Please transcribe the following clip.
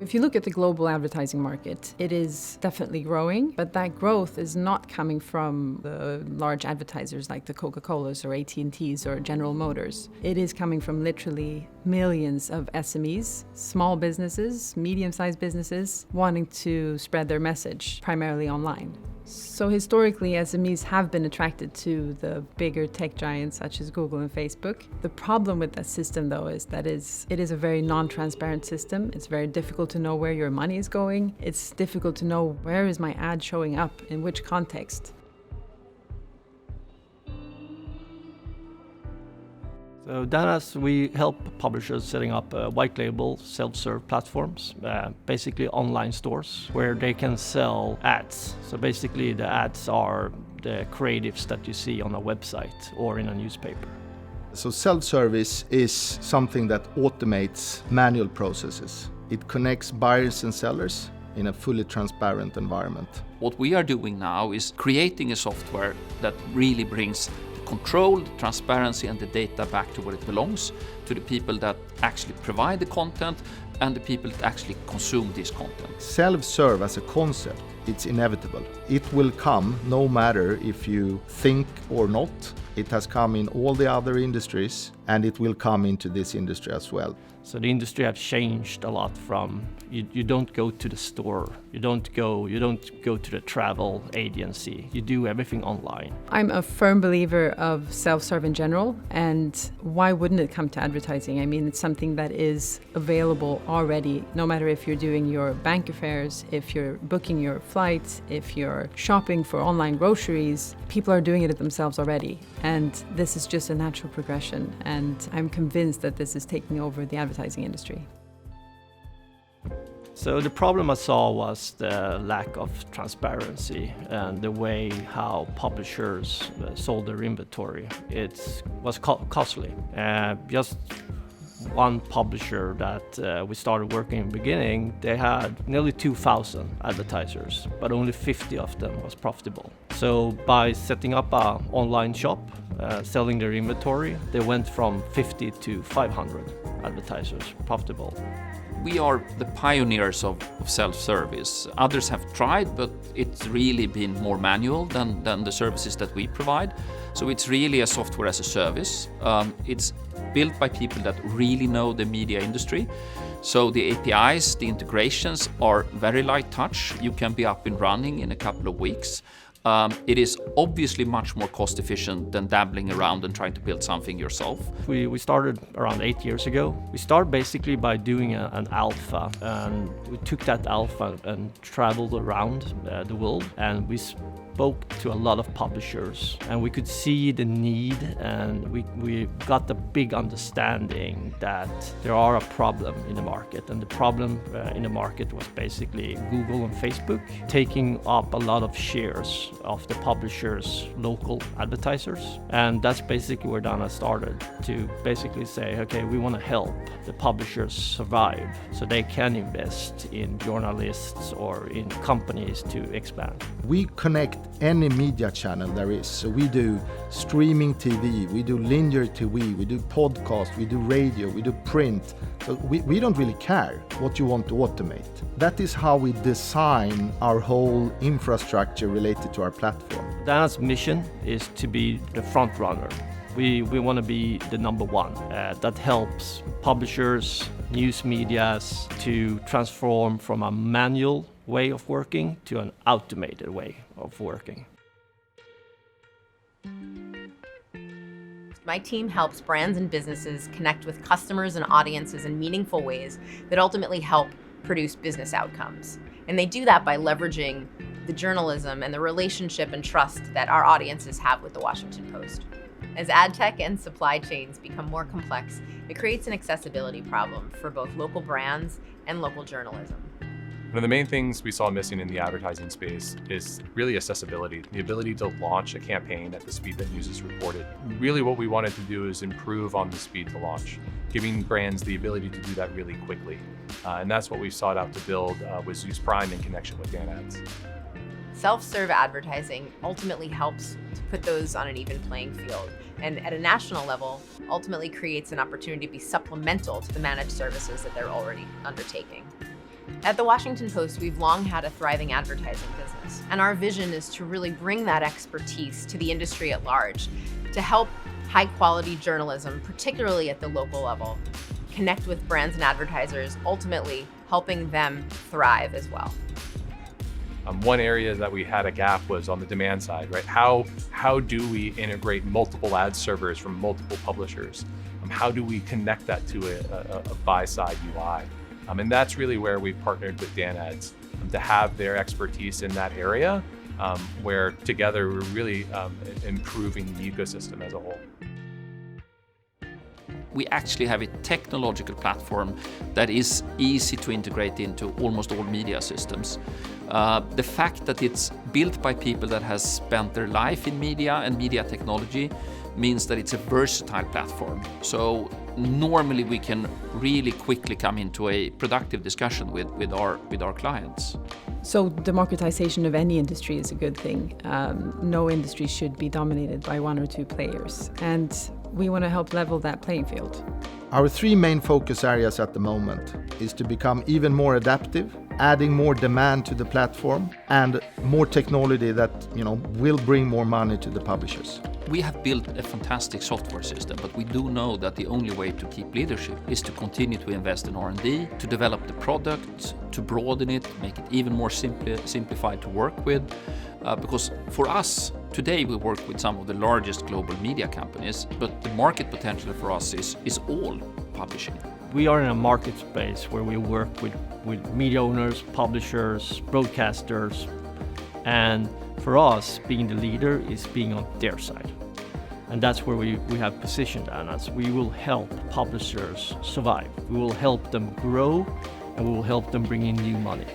If you look at the global advertising market, it is definitely growing, but that growth is not coming from the large advertisers like the Coca-Colas or AT&Ts or General Motors. It is coming from literally millions of SMEs, small businesses, medium-sized businesses, wanting to spread their message, primarily online. So historically, SMEs have been attracted to the bigger tech giants such as Google and Facebook. The problem with that system, though, is that it is a very non-transparent system. It's very difficult to know where your money is going. It's difficult to know where is my ad showing up, in which context. So DanAds, we help publishers setting up white label self-serve platforms, basically online stores where they can sell ads. So basically the ads are the creatives that you see on a website or in a newspaper. So self-service is something that automates manual processes. It connects buyers and sellers in a fully transparent environment. What we are doing now is creating a software that really brings control, the transparency and the data back to where it belongs, to the people that actually provide the content and the people that actually consume this content. Self-serve as a concept, it's inevitable. It will come no matter if you think or not. It has come in all the other industries and it will come into this industry as well. So the industry has changed a lot from you don't go to the store, you don't go to the travel agency, you do everything online. I'm a firm believer of self-serve in general, and why wouldn't it come to advertising? I mean, it's something that is available already, no matter if you're doing your bank affairs, if you're booking your flights, if you're shopping for online groceries, people are doing it themselves already. And this is just a natural progression, and I'm convinced that this is taking over the advertising industry. So the problem I saw was the lack of transparency and the way how publishers sold their inventory. It was costly. Just one publisher that we started working in the beginning, they had nearly 2,000 advertisers, but only 50 of them was profitable. So by setting up an online shop, selling their inventory, they went from 50 to 500 advertisers profitable. We are the pioneers of self-service. Others have tried, but it's really been more manual than the services that we provide. So it's really a software as a service. It's built by people that really know the media industry. So the APIs, the integrations are very light touch. You can be up and running in a couple of weeks. It is obviously much more cost efficient than dabbling around and trying to build something yourself. We started around 8 years ago. We started basically by doing an alpha, and we took that alpha and traveled around the world, and we spoke to a lot of publishers, and we could see the need, and we got a big understanding that there are a problem in the market, and the problem in the market was basically Google and Facebook taking up a lot of shares of the publishers' local advertisers. And that's basically where DanAds started, to basically say, okay, we want to help the publishers survive so they can invest in journalists or in companies to expand. We connect any media channel there is. So we do streaming TV, we do linear TV, we do podcast, we do radio, we do print. So we don't really care what you want to automate. That is how we design our whole infrastructure related to our platform. DanAds' mission is to be the front runner. We want to be the number one that helps publishers, news medias to transform from a manual way of working to an automated way of working. My team helps brands and businesses connect with customers and audiences in meaningful ways that ultimately help produce business outcomes. And they do that by leveraging the journalism and the relationship and trust that our audiences have with the Washington Post. As ad tech and supply chains become more complex, it creates an accessibility problem for both local brands and local journalism. One of the main things we saw missing in the advertising space is really accessibility, the ability to launch a campaign at the speed that news is reported. Really what we wanted to do is improve on the speed to launch, giving brands the ability to do that really quickly. And that's what we sought out to build with Zeus Prime in connection with DanAds. Self-serve advertising ultimately helps to put those on an even playing field, and at a national level, ultimately creates an opportunity to be supplemental to the managed services that they're already undertaking. At the Washington Post, we've long had a thriving advertising business, and our vision is to really bring that expertise to the industry at large, to help high-quality journalism, particularly at the local level, connect with brands and advertisers, ultimately helping them thrive as well. One area that we had a gap was on the demand side, right? How do we integrate multiple ad servers from multiple publishers? How do we connect that to a buy-side UI? And that's really where we've partnered with DanAds to have their expertise in that area, where together we're really improving the ecosystem as a whole. We actually have a technological platform that is easy to integrate into almost all media systems. The fact that it's built by people that has spent their life in media and media technology means that it's a versatile platform. So normally we can really quickly come into a productive discussion with our clients. So democratization of any industry is a good thing. No industry should be dominated by one or two players, and we want to help level that playing field. Our three main focus areas at the moment is to become even more adaptive, adding more demand to the platform, and more technology that will bring more money to the publishers. We have built a fantastic software system, but we do know that the only way to keep leadership is to continue to invest in R&D, to develop the product, to broaden it, make it even more simplified to work with. Because for us, today we work with some of the largest global media companies, but the market potential for us is all publishing. We are in a market space where we work with media owners, publishers, broadcasters, and for us, being the leader is being on their side. And that's where we have positioned DanAds. We will help publishers survive. We will help them grow, and we will help them bring in new money.